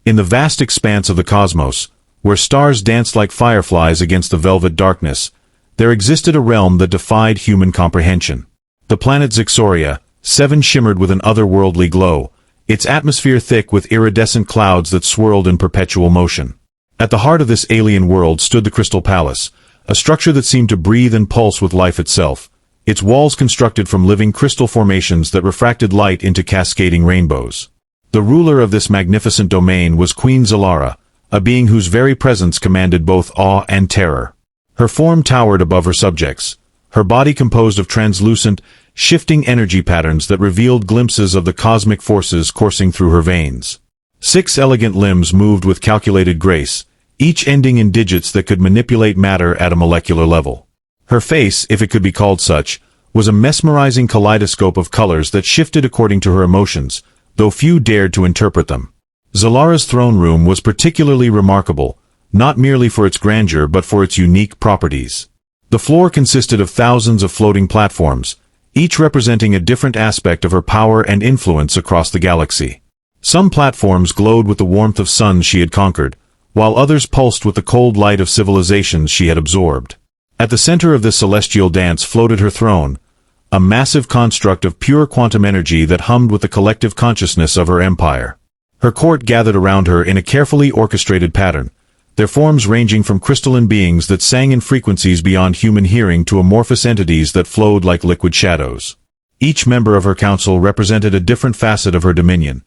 In the vast expanse of the cosmos, where stars danced like fireflies against the velvet darkness, there existed a realm that defied human comprehension. The planet Zixoria, 7 shimmered with an otherworldly glow, its atmosphere thick with iridescent clouds that swirled in perpetual motion. At the heart of this alien world stood the Crystal Palace, a structure that seemed to breathe and pulse with life itself, its walls constructed from living crystal formations that refracted light into cascading rainbows. The ruler of this magnificent domain was Queen Zalara, a being whose very presence commanded both awe and terror. Her form towered above her subjects, her body composed of translucent, shifting energy patterns that revealed glimpses of the cosmic forces coursing through her veins. 6 elegant limbs moved with calculated grace, each ending in digits that could manipulate matter at a molecular level. Her face, if it could be called such, was a mesmerizing kaleidoscope of colors that shifted according to her emotions, though few dared to interpret them. Zalara's throne room was particularly remarkable, not merely for its grandeur but for its unique properties. The floor consisted of thousands of floating platforms, each representing a different aspect of her power and influence across the galaxy. Some platforms glowed with the warmth of suns she had conquered, while others pulsed with the cold light of civilizations she had absorbed. At the center of this celestial dance floated her throne, a massive construct of pure quantum energy that hummed with the collective consciousness of her empire. Her court gathered around her in a carefully orchestrated pattern, their forms ranging from crystalline beings that sang in frequencies beyond human hearing to amorphous entities that flowed like liquid shadows. Each member of her council represented a different facet of her dominion,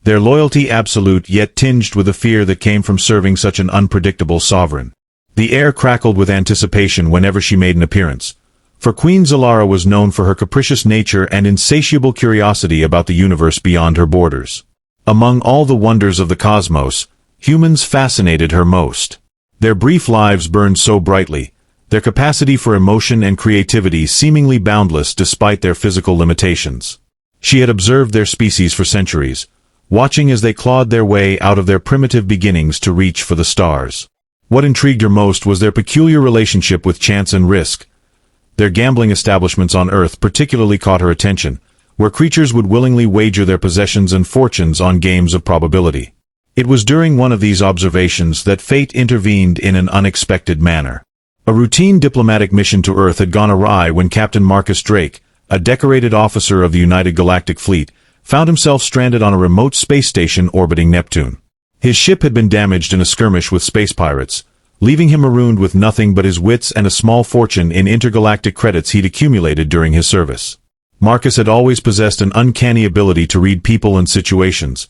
their loyalty absolute yet tinged with the fear that came from serving such an unpredictable sovereign. The air crackled with anticipation whenever she made an appearance, for Queen Zalara was known for her capricious nature and insatiable curiosity about the universe beyond her borders. Among all the wonders of the cosmos, humans fascinated her most. Their brief lives burned so brightly, their capacity for emotion and creativity seemingly boundless despite their physical limitations. She had observed their species for centuries, watching as they clawed their way out of their primitive beginnings to reach for the stars. What intrigued her most was their peculiar relationship with chance and risk. Their gambling establishments on Earth particularly caught her attention, where creatures would willingly wager their possessions and fortunes on games of probability. It was during one of these observations that fate intervened in an unexpected manner. A routine diplomatic mission to Earth had gone awry when Captain Marcus Drake, a decorated officer of the United Galactic Fleet, found himself stranded on a remote space station orbiting Neptune. His ship had been damaged in a skirmish with space pirates, leaving him marooned with nothing but his wits and a small fortune in intergalactic credits he'd accumulated during his service. Marcus had always possessed an uncanny ability to read people and situations,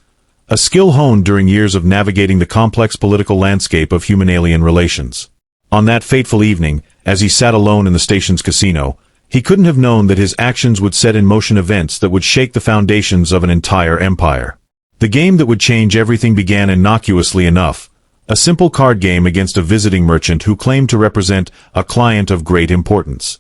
a skill honed during years of navigating the complex political landscape of human-alien relations. On that fateful evening, as he sat alone in the station's casino, he couldn't have known that his actions would set in motion events that would shake the foundations of an entire empire. The game that would change everything began innocuously enough, a simple card game against a visiting merchant who claimed to represent a client of great importance.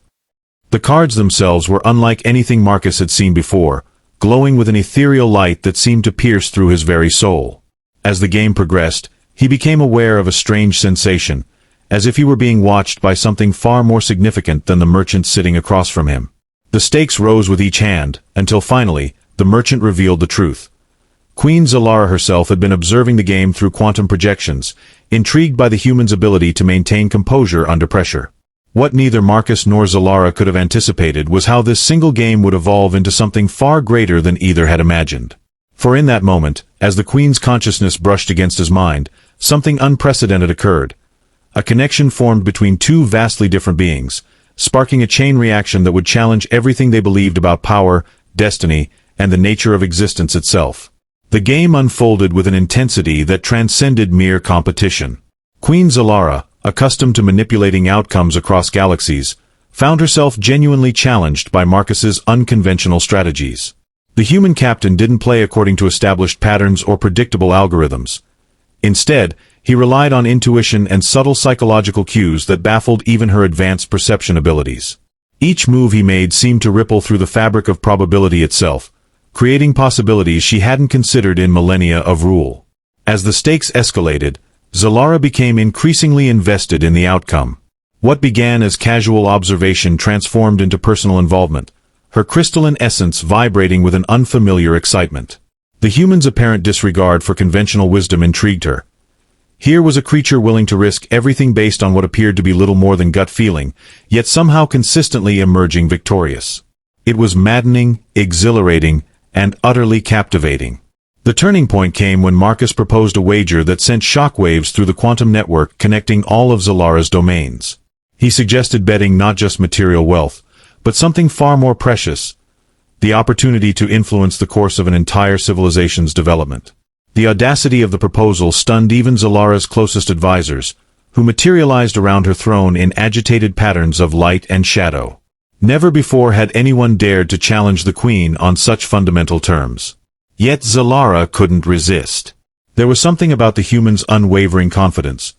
The cards themselves were unlike anything Marcus had seen before, glowing with an ethereal light that seemed to pierce through his very soul. As the game progressed, he became aware of a strange sensation, as if he were being watched by something far more significant than the merchant sitting across from him. The stakes rose with each hand, until finally, the merchant revealed the truth. Queen Zalara herself had been observing the game through quantum projections, intrigued by the human's ability to maintain composure under pressure. What neither Marcus nor Zalara could have anticipated was how this single game would evolve into something far greater than either had imagined. For in that moment, as the Queen's consciousness brushed against his mind, something unprecedented occurred. A connection formed between two vastly different beings, sparking a chain reaction that would challenge everything they believed about power, destiny, and the nature of existence itself. The game unfolded with an intensity that transcended mere competition. Queen Zalara, accustomed to manipulating outcomes across galaxies, found herself genuinely challenged by Marcus's unconventional strategies. The human captain didn't play according to established patterns or predictable algorithms. Instead, he relied on intuition and subtle psychological cues that baffled even her advanced perception abilities. Each move he made seemed to ripple through the fabric of probability itself, creating possibilities she hadn't considered in millennia of rule. As the stakes escalated, Zalara became increasingly invested in the outcome. What began as casual observation transformed into personal involvement, her crystalline essence vibrating with an unfamiliar excitement. The human's apparent disregard for conventional wisdom intrigued her. Here was a creature willing to risk everything based on what appeared to be little more than gut feeling, yet somehow consistently emerging victorious. It was maddening, exhilarating, and utterly captivating. The turning point came when Marcus proposed a wager that sent shockwaves through the quantum network connecting all of Zalara's domains. He suggested betting not just material wealth, but something far more precious: the opportunity to influence the course of an entire civilization's development. The audacity of the proposal stunned even Zalara's closest advisors, who materialized around her throne in agitated patterns of light and shadow. Never before had anyone dared to challenge the queen on such fundamental terms. Yet Zalara couldn't resist. There was something about the human's unwavering confidence,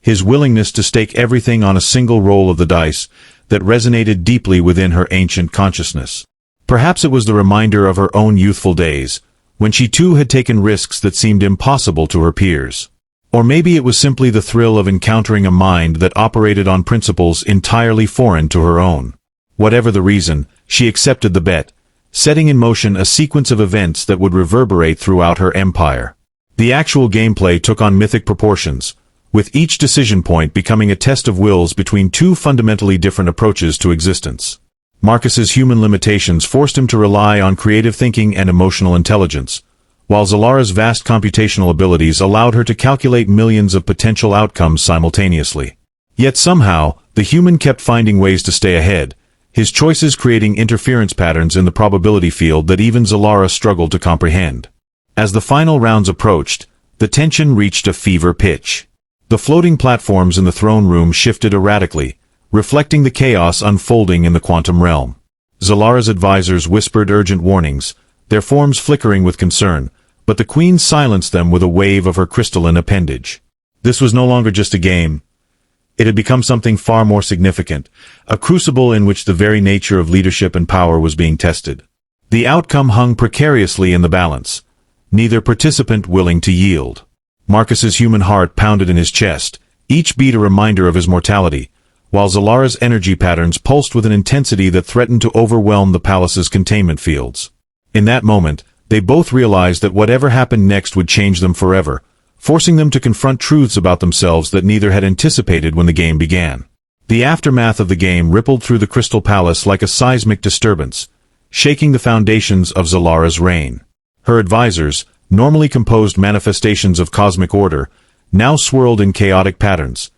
his willingness to stake everything on a single roll of the dice, that resonated deeply within her ancient consciousness. Perhaps it was the reminder of her own youthful days, when she too had taken risks that seemed impossible to her peers. Or maybe it was simply the thrill of encountering a mind that operated on principles entirely foreign to her own. Whatever the reason, she accepted the bet, setting in motion a sequence of events that would reverberate throughout her empire. The actual gameplay took on mythic proportions, with each decision point becoming a test of wills between two fundamentally different approaches to existence. Marcus's human limitations forced him to rely on creative thinking and emotional intelligence, while Zalara's vast computational abilities allowed her to calculate millions of potential outcomes simultaneously. Yet somehow, the human kept finding ways to stay ahead, his choices creating interference patterns in the probability field that even Zalara struggled to comprehend. As the final rounds approached, the tension reached a fever pitch. The floating platforms in the throne room shifted erratically, reflecting the chaos unfolding in the quantum realm. Zalara's advisors whispered urgent warnings, their forms flickering with concern, but the queen silenced them with a wave of her crystalline appendage. This was no longer just a game. It had become something far more significant, a crucible in which the very nature of leadership and power was being tested. The outcome hung precariously in the balance, neither participant willing to yield. Marcus's human heart pounded in his chest, each beat a reminder of his mortality, while Zalara's energy patterns pulsed with an intensity that threatened to overwhelm the palace's containment fields. In that moment, they both realized that whatever happened next would change them forever, forcing them to confront truths about themselves that neither had anticipated when the game began. The aftermath of the game rippled through the Crystal Palace like a seismic disturbance, shaking the foundations of Zalara's reign. Her advisors, normally composed manifestations of cosmic order, now swirled in chaotic patterns,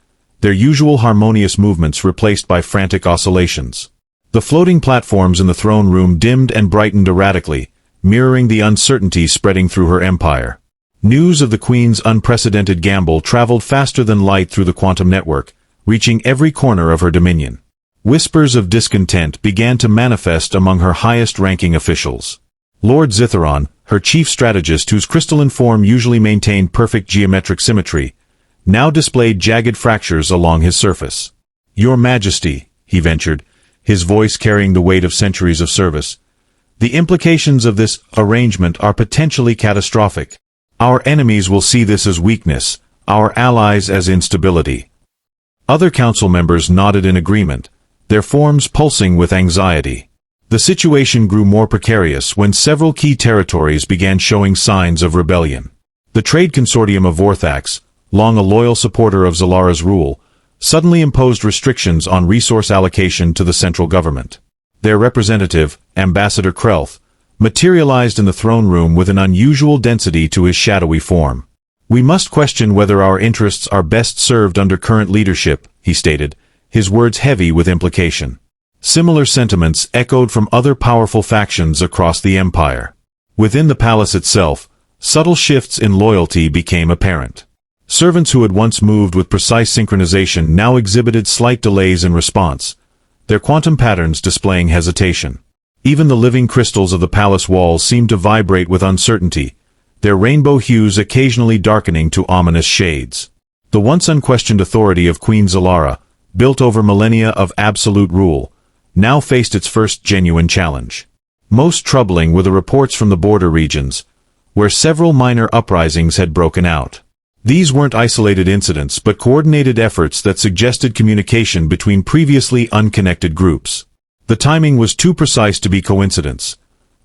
their usual harmonious movements replaced by frantic oscillations. The floating platforms in the throne room dimmed and brightened erratically, mirroring the uncertainty spreading through her empire. News of the queen's unprecedented gamble traveled faster than light through the quantum network, reaching every corner of her dominion. Whispers of discontent began to manifest among her highest-ranking officials. Lord Zitharon, her chief strategist whose crystalline form usually maintained perfect geometric symmetry, now displayed jagged fractures along his surface. "Your Majesty," he ventured, his voice carrying the weight of centuries of service, "the implications of this arrangement are potentially catastrophic. Our enemies will see this as weakness, our allies as instability." Other council members nodded in agreement, their forms pulsing with anxiety. The situation grew more precarious when several key territories began showing signs of rebellion. The trade consortium of Vorthax, long a loyal supporter of Zalara's rule, suddenly imposed restrictions on resource allocation to the central government. Their representative, Ambassador Krelth, materialized in the throne room with an unusual density to his shadowy form. "We must question whether our interests are best served under current leadership," he stated, his words heavy with implication. Similar sentiments echoed from other powerful factions across the empire. Within the palace itself, subtle shifts in loyalty became apparent. Servants who had once moved with precise synchronization now exhibited slight delays in response, their quantum patterns displaying hesitation. Even the living crystals of the palace walls seemed to vibrate with uncertainty, their rainbow hues occasionally darkening to ominous shades. The once unquestioned authority of Queen Zalara, built over millennia of absolute rule, now faced its first genuine challenge. Most troubling were the reports from the border regions, where several minor uprisings had broken out. These weren't isolated incidents but coordinated efforts that suggested communication between previously unconnected groups. The timing was too precise to be coincidence.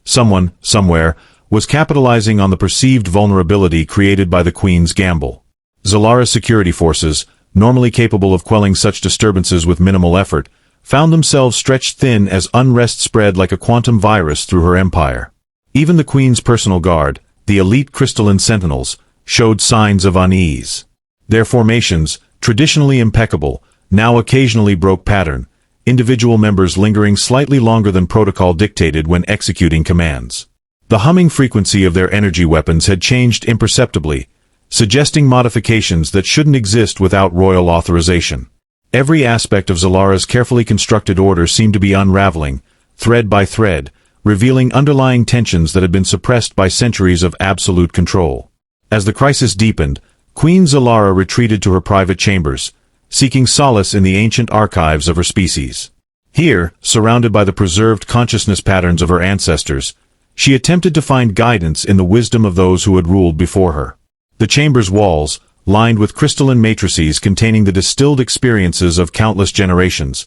Someone, somewhere, was capitalizing on the perceived vulnerability created by the Queen's gamble. Zalara's security forces, normally capable of quelling such disturbances with minimal effort, found themselves stretched thin as unrest spread like a quantum virus through her empire. Even the Queen's personal guard, the elite crystalline sentinels, showed signs of unease. Their formations, traditionally impeccable, now occasionally broke pattern, individual members lingering slightly longer than protocol dictated when executing commands. The humming frequency of their energy weapons had changed imperceptibly, suggesting modifications that shouldn't exist without royal authorization. Every aspect of Zalara's carefully constructed order seemed to be unraveling, thread by thread, revealing underlying tensions that had been suppressed by centuries of absolute control. As the crisis deepened, Queen Zalara retreated to her private chambers, seeking solace in the ancient archives of her species. Here, surrounded by the preserved consciousness patterns of her ancestors, she attempted to find guidance in the wisdom of those who had ruled before her. The chamber's walls, lined with crystalline matrices containing the distilled experiences of countless generations,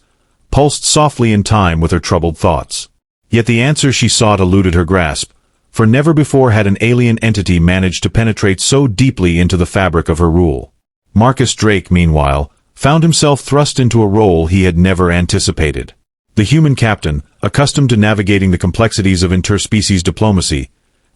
pulsed softly in time with her troubled thoughts. Yet the answer she sought eluded her grasp, for never before had an alien entity managed to penetrate so deeply into the fabric of her rule. Marcus Drake, meanwhile, found himself thrust into a role he had never anticipated. The human captain, accustomed to navigating the complexities of interspecies diplomacy,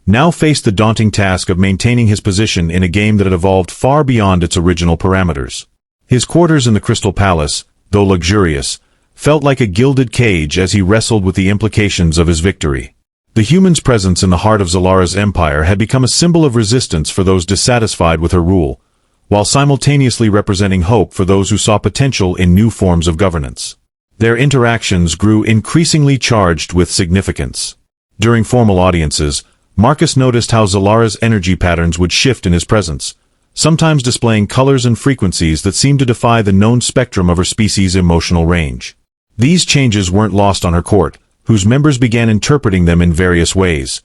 now faced the daunting task of maintaining his position in a game that had evolved far beyond its original parameters. His quarters in the Crystal Palace, though luxurious, felt like a gilded cage as he wrestled with the implications of his victory. The human's presence in the heart of Zalara's empire had become a symbol of resistance for those dissatisfied with her rule, while simultaneously representing hope for those who saw potential in new forms of governance. Their interactions grew increasingly charged with significance. During formal audiences, Marcus noticed how Zalara's energy patterns would shift in his presence, sometimes displaying colors and frequencies that seemed to defy the known spectrum of her species' emotional range. These changes weren't lost on her court, whose members began interpreting them in various ways,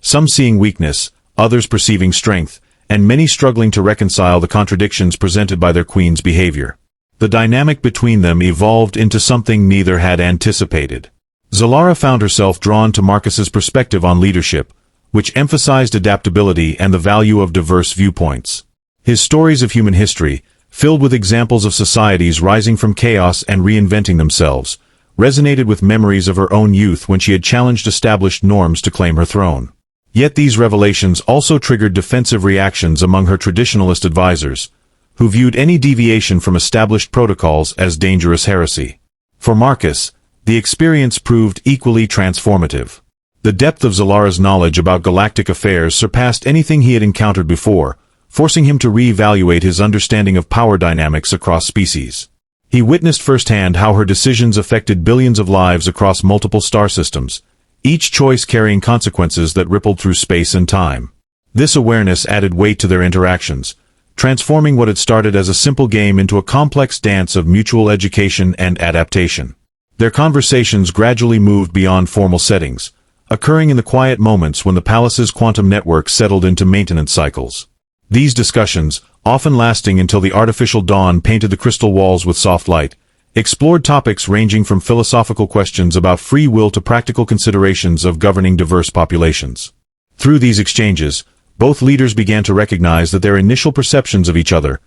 some seeing weakness, others perceiving strength, and many struggling to reconcile the contradictions presented by their queen's behavior. The dynamic between them evolved into something neither had anticipated. Zalara found herself drawn to Marcus's perspective on leadership, which emphasized adaptability and the value of diverse viewpoints. His stories of human history, filled with examples of societies rising from chaos and reinventing themselves, resonated with memories of her own youth when she had challenged established norms to claim her throne. Yet these revelations also triggered defensive reactions among her traditionalist advisors, who viewed any deviation from established protocols as dangerous heresy. For Marcus, the experience proved equally transformative. The depth of Zalara's knowledge about galactic affairs surpassed anything he had encountered before, forcing him to re-evaluate his understanding of power dynamics across species. He witnessed firsthand how her decisions affected billions of lives across multiple star systems, each choice carrying consequences that rippled through space and time. This awareness added weight to their interactions, transforming what had started as a simple game into a complex dance of mutual education and adaptation. Their conversations gradually moved beyond formal settings, occurring in the quiet moments when the palace's quantum network settled into maintenance cycles. These discussions, often lasting until the artificial dawn painted the crystal walls with soft light, explored topics ranging from philosophical questions about free will to practical considerations of governing diverse populations. Through these exchanges, both leaders began to recognize that their initial perceptions of each other,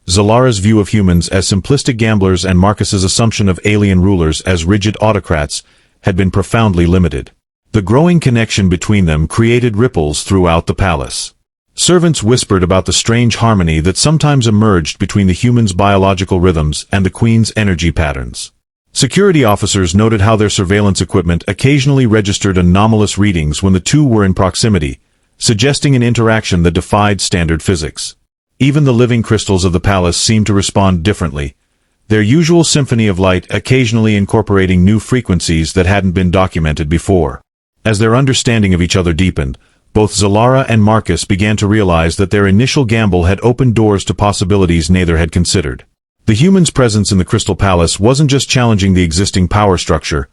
Zalara's view of humans as simplistic gamblers and Marcus's assumption of alien rulers as rigid autocrats, had been profoundly limited. The growing connection between them created ripples throughout the palace. Servants whispered about the strange harmony that sometimes emerged between the human's biological rhythms and the queen's energy patterns. Security officers noted how their surveillance equipment occasionally registered anomalous readings when the two were in proximity, suggesting an interaction that defied standard physics. Even the living crystals of the palace seemed to respond differently, their usual symphony of light occasionally incorporating new frequencies that hadn't been documented before. As their understanding of each other deepened, both Zalara and Marcus began to realize that their initial gamble had opened doors to possibilities neither had considered. The human's presence in the Crystal Palace wasn't just challenging the existing power structure,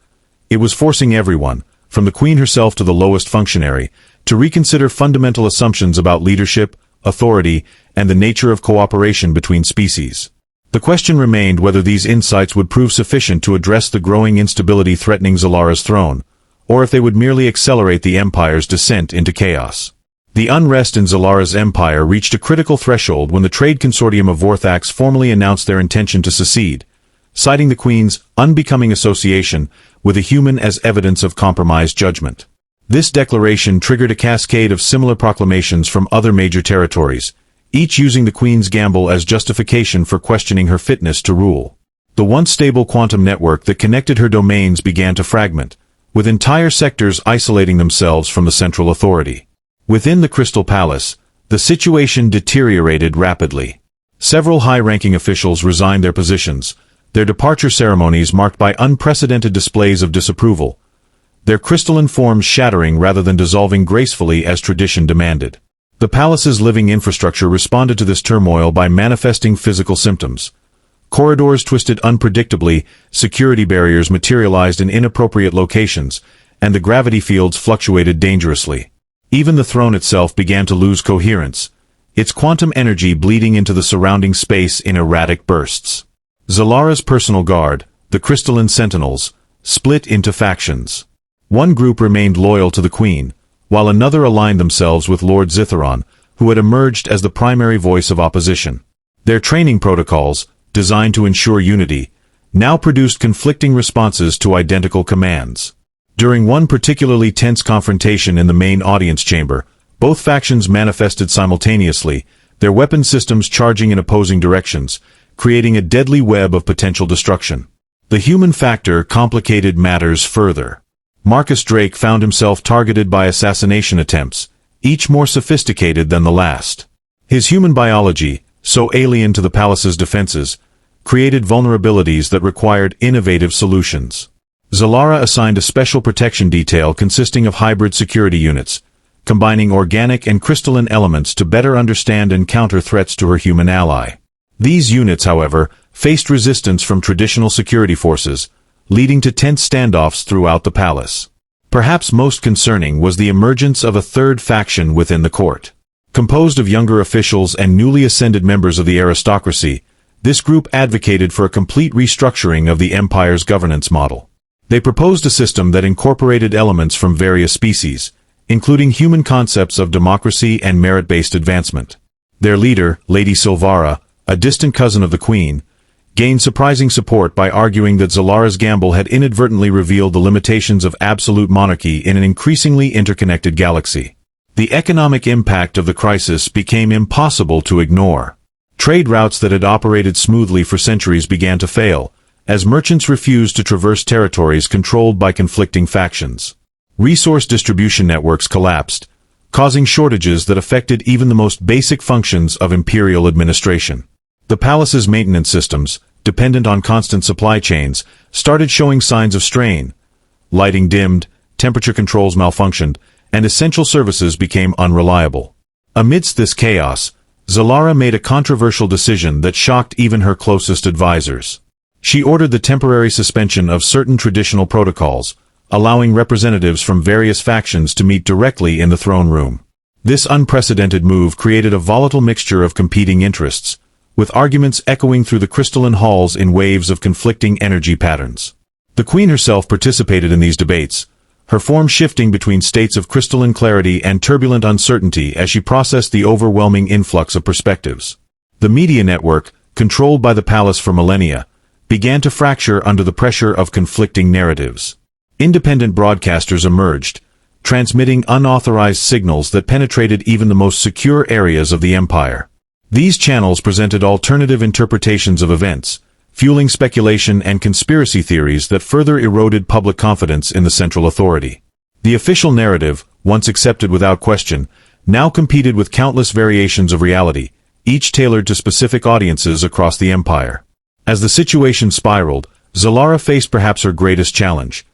it was forcing everyone, from the queen herself to the lowest functionary, to reconsider fundamental assumptions about leadership, authority, and the nature of cooperation between species. The question remained whether these insights would prove sufficient to address the growing instability threatening Zalara's throne, or if they would merely accelerate the Empire's descent into chaos. The unrest in Zalara's empire reached a critical threshold when the Trade Consortium of Vorthax formally announced their intention to secede, citing the Queen's unbecoming association with a human as evidence of compromised judgment. This declaration triggered a cascade of similar proclamations from other major territories, each using the Queen's gamble as justification for questioning her fitness to rule. The once stable quantum network that connected her domains began to fragment, with entire sectors isolating themselves from the central authority. Within the Crystal Palace, the situation deteriorated rapidly. Several high-ranking officials resigned their positions, their departure ceremonies marked by unprecedented displays of disapproval, their crystalline forms shattering rather than dissolving gracefully as tradition demanded. The palace's living infrastructure responded to this turmoil by manifesting physical symptoms. Corridors twisted unpredictably, security barriers materialized in inappropriate locations, and the gravity fields fluctuated dangerously. Even the throne itself began to lose coherence, its quantum energy bleeding into the surrounding space in erratic bursts. Zalara's personal guard, the Crystalline Sentinels, split into factions. One group remained loyal to the Queen, while another aligned themselves with Lord Zitharon, who had emerged as the primary voice of opposition. Their training protocols, designed to ensure unity, now produced conflicting responses to identical commands. During one particularly tense confrontation in the main audience chamber, both factions manifested simultaneously, their weapon systems charging in opposing directions, creating a deadly web of potential destruction. The human factor complicated matters further. Marcus Drake found himself targeted by assassination attempts, each more sophisticated than the last. His human biology, so alien to the palace's defenses, created vulnerabilities that required innovative solutions. Zalara assigned a special protection detail consisting of hybrid security units, combining organic and crystalline elements to better understand and counter threats to her human ally. These units, however, faced resistance from traditional security forces, leading to tense standoffs throughout the palace. Perhaps most concerning was the emergence of a third faction within the court. Composed of younger officials and newly ascended members of the aristocracy, this group advocated for a complete restructuring of the Empire's governance model. They proposed a system that incorporated elements from various species, including human concepts of democracy and merit-based advancement. Their leader, Lady Silvara, a distant cousin of the Queen, gained surprising support by arguing that Zalara's gamble had inadvertently revealed the limitations of absolute monarchy in an increasingly interconnected galaxy. The economic impact of the crisis became impossible to ignore. Trade routes that had operated smoothly for centuries began to fail, as merchants refused to traverse territories controlled by conflicting factions. Resource distribution networks collapsed, causing shortages that affected even the most basic functions of imperial administration. The palace's maintenance systems, dependent on constant supply chains, started showing signs of strain. Lighting dimmed, temperature controls malfunctioned, and essential services became unreliable. Amidst this chaos, Zalara made a controversial decision that shocked even her closest advisors. She ordered the temporary suspension of certain traditional protocols, allowing representatives from various factions to meet directly in the throne room. This unprecedented move created a volatile mixture of competing interests, with arguments echoing through the crystalline halls in waves of conflicting energy patterns. The Queen herself participated in these debates, her form shifting between states of crystalline clarity and turbulent uncertainty as she processed the overwhelming influx of perspectives. The media network, controlled by the palace for millennia, began to fracture under the pressure of conflicting narratives. Independent broadcasters emerged, transmitting unauthorized signals that penetrated even the most secure areas of the empire. These channels presented alternative interpretations of events, fueling speculation and conspiracy theories that further eroded public confidence in the central authority. The official narrative, once accepted without question, now competed with countless variations of reality, each tailored to specific audiences across the empire. As the situation spiraled, Zalara faced perhaps her greatest challenge: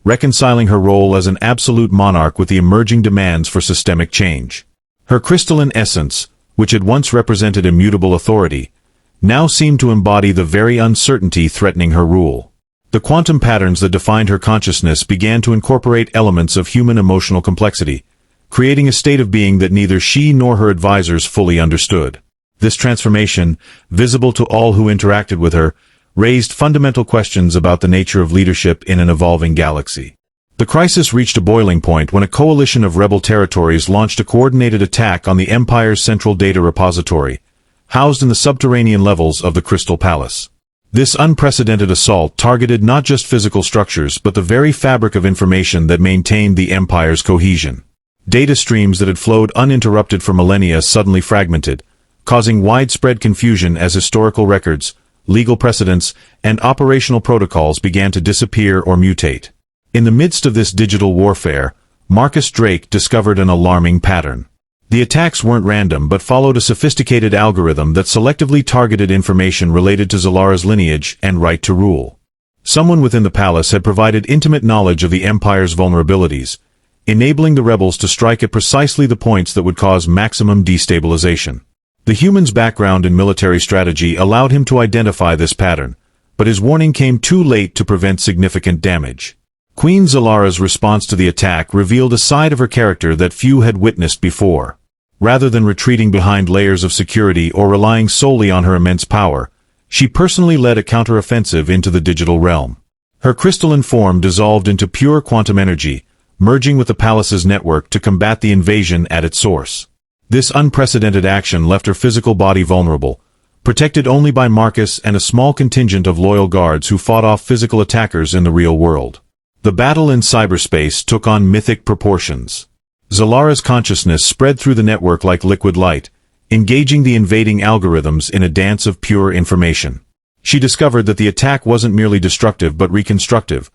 reconciling her role as an absolute monarch with the emerging demands for systemic change. Her crystalline essence, which had once represented immutable authority, now seemed to embody the very uncertainty threatening her rule. The quantum patterns that defined her consciousness began to incorporate elements of human emotional complexity, creating a state of being that neither she nor her advisors fully understood. This transformation, visible to all who interacted with her, raised fundamental questions about the nature of leadership in an evolving galaxy. The crisis reached a boiling point when a coalition of rebel territories launched a coordinated attack on the Empire's central data repository, housed in the subterranean levels of the Crystal Palace. This unprecedented assault targeted not just physical structures but the very fabric of information that maintained the Empire's cohesion. Data streams that had flowed uninterrupted for millennia suddenly fragmented, causing widespread confusion as historical records, legal precedents, and operational protocols began to disappear or mutate. In the midst of this digital warfare, Marcus Drake discovered an alarming pattern. The attacks weren't random but followed a sophisticated algorithm that selectively targeted information related to Zalara's lineage and right to rule. Someone within the palace had provided intimate knowledge of the Empire's vulnerabilities, enabling the rebels to strike at precisely the points that would cause maximum destabilization. The human's background in military strategy allowed him to identify this pattern, but his warning came too late to prevent significant damage. Queen Zalara's response to the attack revealed a side of her character that few had witnessed before. Rather than retreating behind layers of security or relying solely on her immense power, she personally led a counteroffensive into the digital realm. Her crystalline form dissolved into pure quantum energy, merging with the palace's network to combat the invasion at its source. This unprecedented action left her physical body vulnerable, protected only by Marcus and a small contingent of loyal guards who fought off physical attackers in the real world. The battle in cyberspace took on mythic proportions. Zalara's consciousness spread through the network like liquid light, engaging the invading algorithms in a dance of pure information. She discovered that the attack wasn't merely destructive but reconstructive.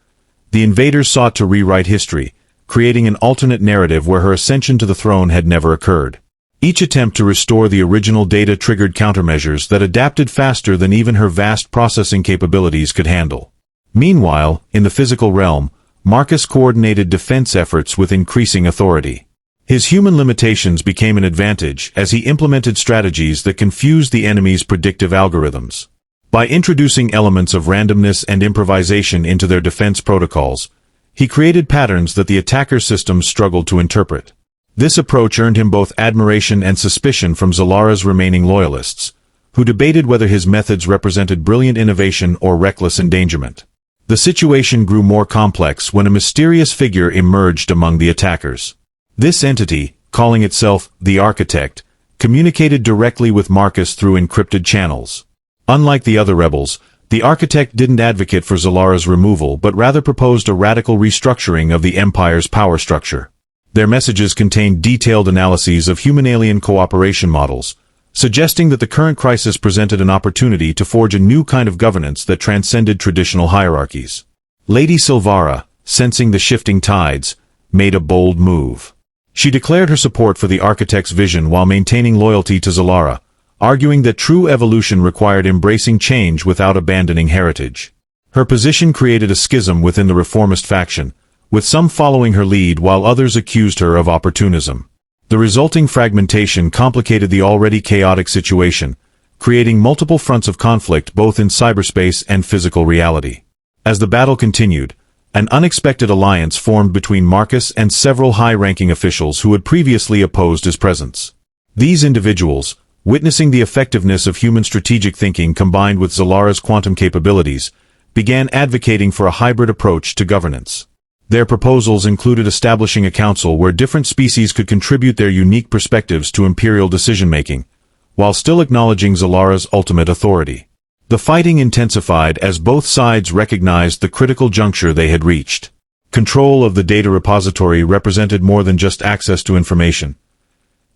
The invaders sought to rewrite history, creating an alternate narrative where her ascension to the throne had never occurred. Each attempt to restore the original data triggered countermeasures that adapted faster than even her vast processing capabilities could handle. Meanwhile, in the physical realm, Marcus coordinated defense efforts with increasing authority. His human limitations became an advantage as he implemented strategies that confused the enemy's predictive algorithms. By introducing elements of randomness and improvisation into their defense protocols, he created patterns that the attacker systems struggled to interpret. This approach earned him both admiration and suspicion from Zalara's remaining loyalists, who debated whether his methods represented brilliant innovation or reckless endangerment. The situation grew more complex when a mysterious figure emerged among the attackers. This entity, calling itself the Architect, communicated directly with Marcus through encrypted channels. Unlike the other rebels, the Architect didn't advocate for Zalara's removal but rather proposed a radical restructuring of the Empire's power structure. Their messages contained detailed analyses of human-alien cooperation models, suggesting that the current crisis presented an opportunity to forge a new kind of governance that transcended traditional hierarchies. Lady Silvara, sensing the shifting tides, made a bold move. She declared her support for the Architect's vision while maintaining loyalty to Zalara, arguing that true evolution required embracing change without abandoning heritage. Her position created a schism within the reformist faction, with some following her lead while others accused her of opportunism. The resulting fragmentation complicated the already chaotic situation, creating multiple fronts of conflict both in cyberspace and physical reality. As the battle continued, an unexpected alliance formed between Marcus and several high-ranking officials who had previously opposed his presence. These individuals, witnessing the effectiveness of human strategic thinking combined with Zalara's quantum capabilities, began advocating for a hybrid approach to governance. Their proposals included establishing a council where different species could contribute their unique perspectives to imperial decision-making, while still acknowledging Zalara's ultimate authority. The fighting intensified as both sides recognized the critical juncture they had reached. Control of the data repository represented more than just access to information.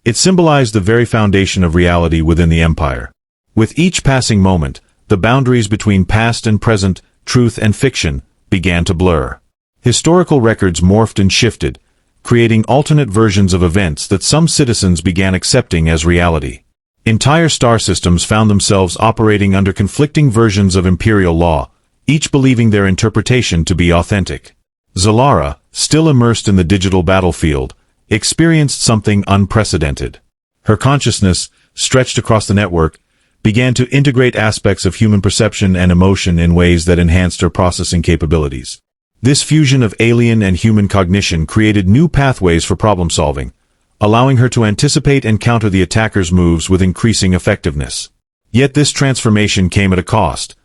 It symbolized the very foundation of reality within the Empire. With each passing moment, the boundaries between past and present, truth and fiction, began to blur. Historical records morphed and shifted, creating alternate versions of events that some citizens began accepting as reality. Entire star systems found themselves operating under conflicting versions of imperial law, each believing their interpretation to be authentic. Zalara, still immersed in the digital battlefield, experienced something unprecedented. Her consciousness, stretched across the network, began to integrate aspects of human perception and emotion in ways that enhanced her processing capabilities. This fusion of alien and human cognition created new pathways for problem-solving, allowing her to anticipate and counter the attacker's moves with increasing effectiveness. Yet this transformation came at a cost.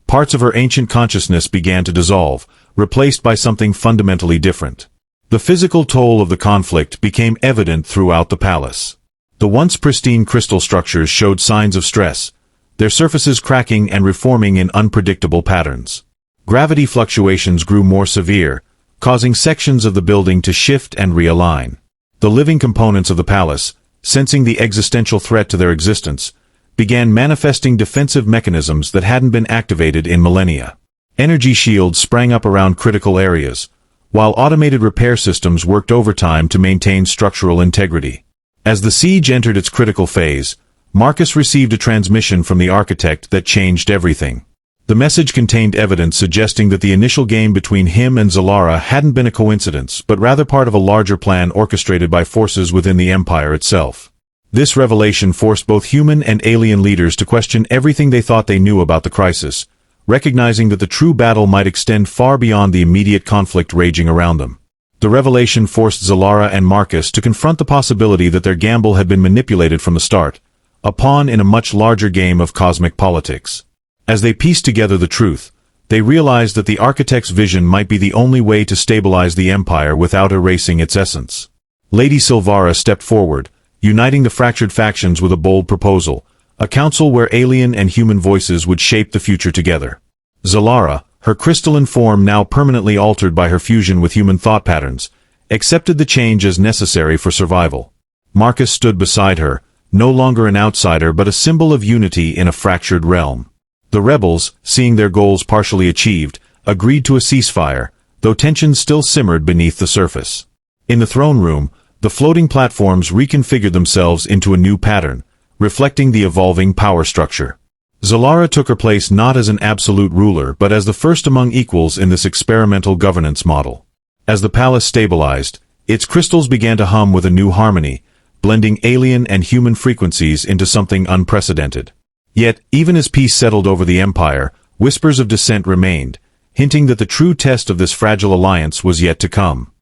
Parts of her ancient consciousness began to dissolve, replaced by something fundamentally different. The physical toll of the conflict became evident throughout the palace. The once pristine crystal structures showed signs of stress, their surfaces cracking and reforming in unpredictable patterns. Gravity fluctuations grew more severe, causing sections of the building to shift and realign. The living components of the palace, sensing the existential threat to their existence, began manifesting defensive mechanisms that hadn't been activated in millennia. Energy shields sprang up around critical areas, while automated repair systems worked overtime to maintain structural integrity. As the siege entered its critical phase, Marcus received a transmission from the architect that changed everything. The message contained evidence suggesting that the initial game between him and Zalara hadn't been a coincidence, but rather part of a larger plan orchestrated by forces within the Empire itself. This revelation forced both human and alien leaders to question everything they thought they knew about the crisis, recognizing that the true battle might extend far beyond the immediate conflict raging around them. The revelation forced Zalara and Marcus to confront the possibility that their gamble had been manipulated from the start, a pawn in a much larger game of cosmic politics. As they pieced together the truth, they realized that the architect's vision might be the only way to stabilize the Empire without erasing its essence. Lady Silvara stepped forward, uniting the fractured factions with a bold proposal, a council where alien and human voices would shape the future together. Zalara, her crystalline form now permanently altered by her fusion with human thought patterns, accepted the change as necessary for survival. Marcus stood beside her, no longer an outsider but a symbol of unity in a fractured realm. The rebels, seeing their goals partially achieved, agreed to a ceasefire, though tensions still simmered beneath the surface. In the throne room, the floating platforms reconfigured themselves into a new pattern, reflecting the evolving power structure. Zalara took her place not as an absolute ruler but as the first among equals in this experimental governance model. As the palace stabilized, its crystals began to hum with a new harmony, blending alien and human frequencies into something unprecedented. Yet, even as peace settled over the Empire, whispers of dissent remained, hinting that the true test of this fragile alliance was yet to come.